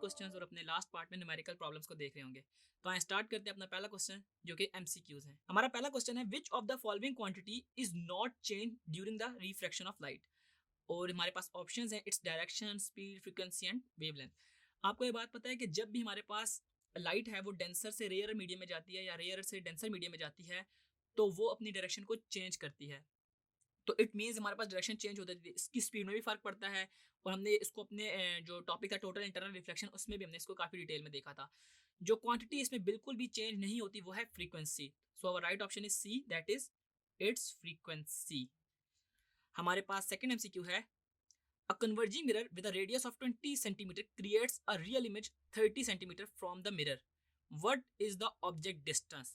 Questions और अपने last part में न्यूमेरिकल प्रॉब्लम्स को देख रहे होंगे। तो आइए स्टार्ट करते हैं अपना पहला क्वेश्चन जो कि एमसीक्यूज है। हमारा पहला क्वेश्चन है which of the following quantity is not change during the refraction of light. और हमारे पास ऑप्शंस हैं its direction, speed, frequency and wavelength. आपको ये बात पता है कि जब भी हमारे पास लाइट है वो डेंसर से रेयर मीडियम में जाती है या रेयर से डेंसर मीडियम में जाती है तो वो अपनी डायरेक्शन को चेंज करती है। तो इट मीन्स हमारे पास डायरेक्शन चेंज होता है, इसकी स्पीड में भी फर्क पड़ता है। और हमने इसको अपने जो टॉपिक था टोटल इंटरनल रिफ्लेक्शन उसमें भी हमने इसको काफी डिटेल में देखा था। जो क्वांटिटी इसमें बिल्कुल भी चेंज नहीं होती वो है frequency. So our right option is C, that is its frequency. हमारे पास सेकंड एमसीक्यू है a converging mirror with a radius of 20 centimeter creates a real image 30 centimeter from the mirror. What is the object distance?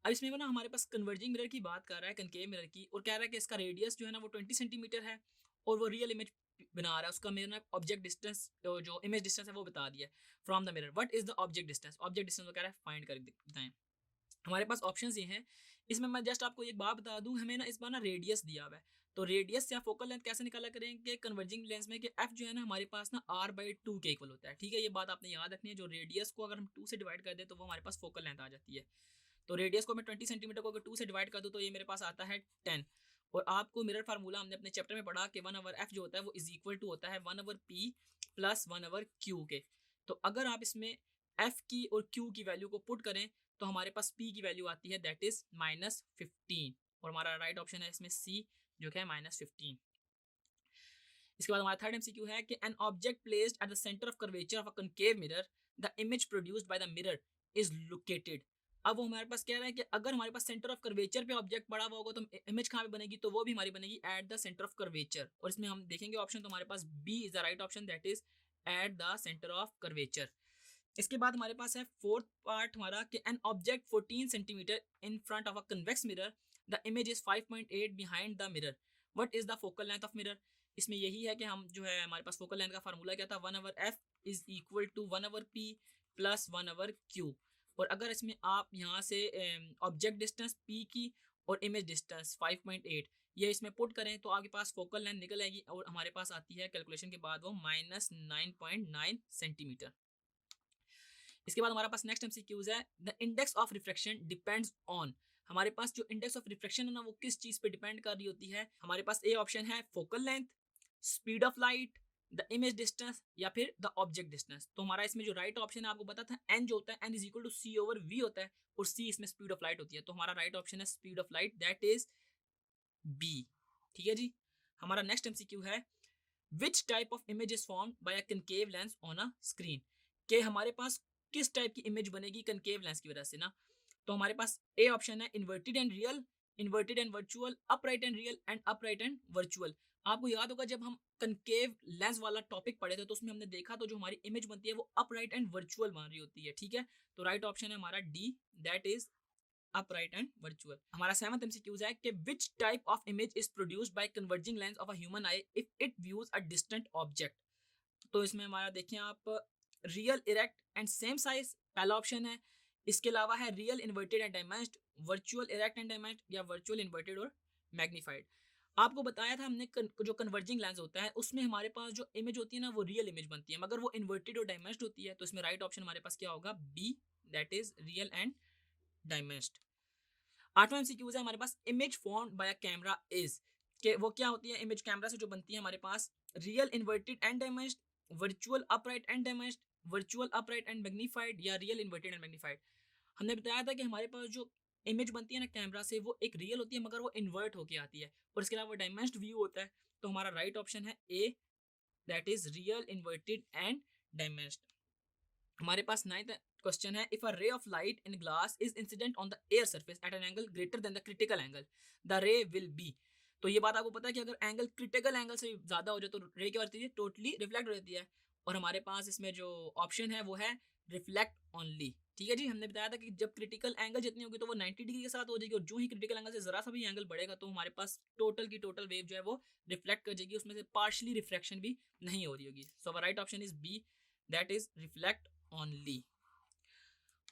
अब इसमें ना हमारे पास converging mirror की बात कर रहा है, कनकेव मिरर की, और कह रहा है कि इसका रेडियस जो है ना वो 20 सेंटीमीटर है और वो रियल इमेज बना रहा है। उसका मेरे ना ऑब्जेक्ट डिस्टेंस जो इमेज डिस्टेंस है वो बता दिया from the mirror. What is the object distance? Object distance वो कह रहा है फाइंड कर बताएं। हमारे पास ऑप्शंस ये हैं। इसमें मैं जस्ट आपको एक बात बता दूं, हमें ना इस बार ना रेडियस दिया हुआ है। तो रेडियस या फोकल लेंथ कैसे निकाला करेंगे कन्वर्जिंग लेंस में कि एफ जो है ना हमारे पास ना r/2 के इक्वल होता है। ठीक है, ये बात आपने याद रखनी है। जो रेडियस को अगर हम 2 से डिवाइड कर दें तो वो हमारे पास फोकल लेंथ आ जाती है। तो रेडियस को मैं 20 सेंटीमीटर को अगर 2 से डिवाइड कर दूं तो ये मेरे पास आता है 10। और आपको मिरर फार्मूला हमने अपने चैप्टर में पढ़ा कि 1/f जो होता है वो इज इक्वल टू होता है 1/p प्लस 1/q के। तो अगर आप इसमें f की और q की वैल्यू को पुट करें तो हमारे पास p की वैल्यू आती है दैट इज -15। और हमारा राइट ऑप्शन है इसमें c जो कि है -15। इसके बाद हमारा थर्ड एमसीक्यू है कि an object placed at the centre of curvature of a concave mirror the image produced by the mirror is located. अब वो हमारे पास कह रहा है कि अगर हमारे पास सेंटर ऑफ कर्वेचर पे ऑब्जेक्ट पड़ा हुआ होगा तो इमेज कहाँ पे बनेगी? तो वो भी हमारी बनेगी at the centre of curvature. और इसमें हम देखेंगे ऑप्शन तो हमारे पास B is the right option, that is at the centre of curvature. इसके बाद हमारे पास है फोर्थ पार्ट हमारा कि an object 14 centimetre in front of a convex mirror the image is 5.8 behind the mirror. What is the focal length of mirror? इसमें यही है कि हम जो है हमारे पास फोकल लेंथ का फार्मूला क्या था 1/f is equal to 1/p plus 1/q। और अगर इसमें आप यहाँ से ऑब्जेक्ट डिस्टेंस p की और इमेज डिस्टेंस 5.8 ये इसमें पुट करें तो आपके पास फोकल लेंथ निकल आएगी और हमारे पास आती है कैलकुलेशन के बाद वो -9.9 सेंटीमीटर। इसके बाद हमारे पास नेक्स्ट एमसीक्यूज है the index of refraction depends on. हमारे पास जो इंडेक्स ऑफ रिफ्रैक्शन है ना वो किस चीज पे डिपेंड कर रही होती है? हमारे पास ए ऑप्शन है focal length, speed of light, the image distance या फिर द ऑब्जेक्ट डिस्टेंस। तो हमारा इसमें जो राइट ऑप्शन है आपको पता था एन जो होता है N is equal to c/v होता है और c इसमें स्पीड ऑफ लाइट होती है। तो हमारा राइट ऑप्शन है speed of light, that is B. ठीक है जी। हमारा नेक्स्ट एमसीक्यू है which type of image is formed by a concave lens on a screen. के हमारे पास किस टाइप की इमेज बनेगी कनकेव लेंस की वजह से ना? तो हमारे पास ए ऑप्शन है inverted and real, inverted and virtual, upright and real and upright and virtual. आपको याद होगा जब हम कनकेव लेंस वाला टॉपिक पढ़े थे तो उसमें हमने देखा तो जो हमारी इमेज बनती है वो अपराइट एंड वर्चुअल बन रही होती है। ठीक है, तो राइट ऑप्शन है हमारा D, that is upright and virtual. हमारा सेवंथ एमसीक्यूज है कि which type of image is produced by converging lens of a human eye if it views a distant object. तो इसमें हमारा देखें आप real, erect and same size पहला option है। इसके अलावा है real inverted and diminished, virtual erect and diminished या वर्चुअल इन्वर्टेड और मैग्नीफाइड। आपको बताया था हमने जो कन्वर्जिंग लेंस होता है उसमें हमारे पास जो इमेज होती है ना वो रियल इमेज बनती है मगर वो इन्वर्टेड और डायमेंस्ड होती है। तो इसमें राइट ऑप्शन हमारे पास क्या होगा? B, that is real and diminished. आठवां एमसीक्यूज है हमारे पास image formed by a camera is, कि वो क्या होती है? इमेज कैमरा से जो बनती है हमारे पास real inverted and diminished, virtual upright and diminished, virtual upright and magnified या रियल इन्वर्टेड एंड मैग्नीफाइड। हमने बताया था कि हमारे पास जो इमेज बनती है ना कैमरा से वो एक रियल होती है मगर वो इन्वर्ट होके आती है और इसके अलावा डैमेज्ड व्यू होता है। तो हमारा राइट ऑप्शन है A, that is real inverted and diminished. हमारे पास नाइन्थ क्वेश्चन है if a ray of light in glass is incident on the air surface at an angle greater than the critical angle the ray will be. तो ये बात आपको पता है कि अगर एंगल क्रिटिकल एंगल से ज्यादा हो जाए तो रे क्या होती है? टोटली रिफ्लेक्ट हो जाती है। और हमारे पास इसमें जो ऑप्शन है वो है रिफ्लेक्ट ओनली। ठीक है जी, हमने बताया था कि जब क्रिटिकल एंगल जितनी होगी तो वो 90 डिग्री के साथ हो जाएगी और जो ही क्रिटिकल एंगल से जरा सा भी एंगल बढ़ेगा तो हमारे पास टोटल की टोटल वेव जो है वो रिफ्लेक्ट कर जाएगी, उसमें से पार्शली रिफ्लेक्शन भी नहीं हो रही होगी। So right option is B, that is reflect only.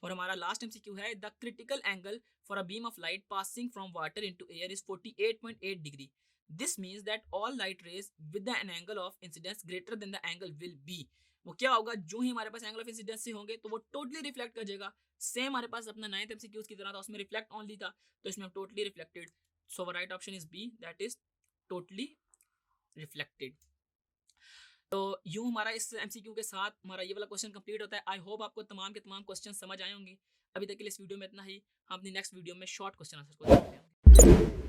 और हमारा लास्ट एमसीक्यू है the critical angle for a beam of light passing from water into air is 48.8 degree. This means that all light rays with an angle of incidence greater than the angle will be वो क्या होगा, जो ही हमारे पास angle of incidence होंगे तो वो totally reflect कर जाएगा। सेम हमारे पास अपना 9th एमसीक्यूज की तरह था, उसमें रिफ्लेक्ट ऑनली था, तो इसमें totally reflected. So right option is B, that is totally reflected. तो यूं हमारा इस एमसीक्यू के साथ हमारा ये वाला क्वेश्चन कंप्लीट होता है। आई होप आपको तमाम के तमाम क्वेश्चन समझ आए होंगे। अभी तक के लिए इस वीडियो में इतना ही, हम अपनी नेक्स्ट वीडियो में शॉर्ट क्वेश्चन आंसर को देखते हैं।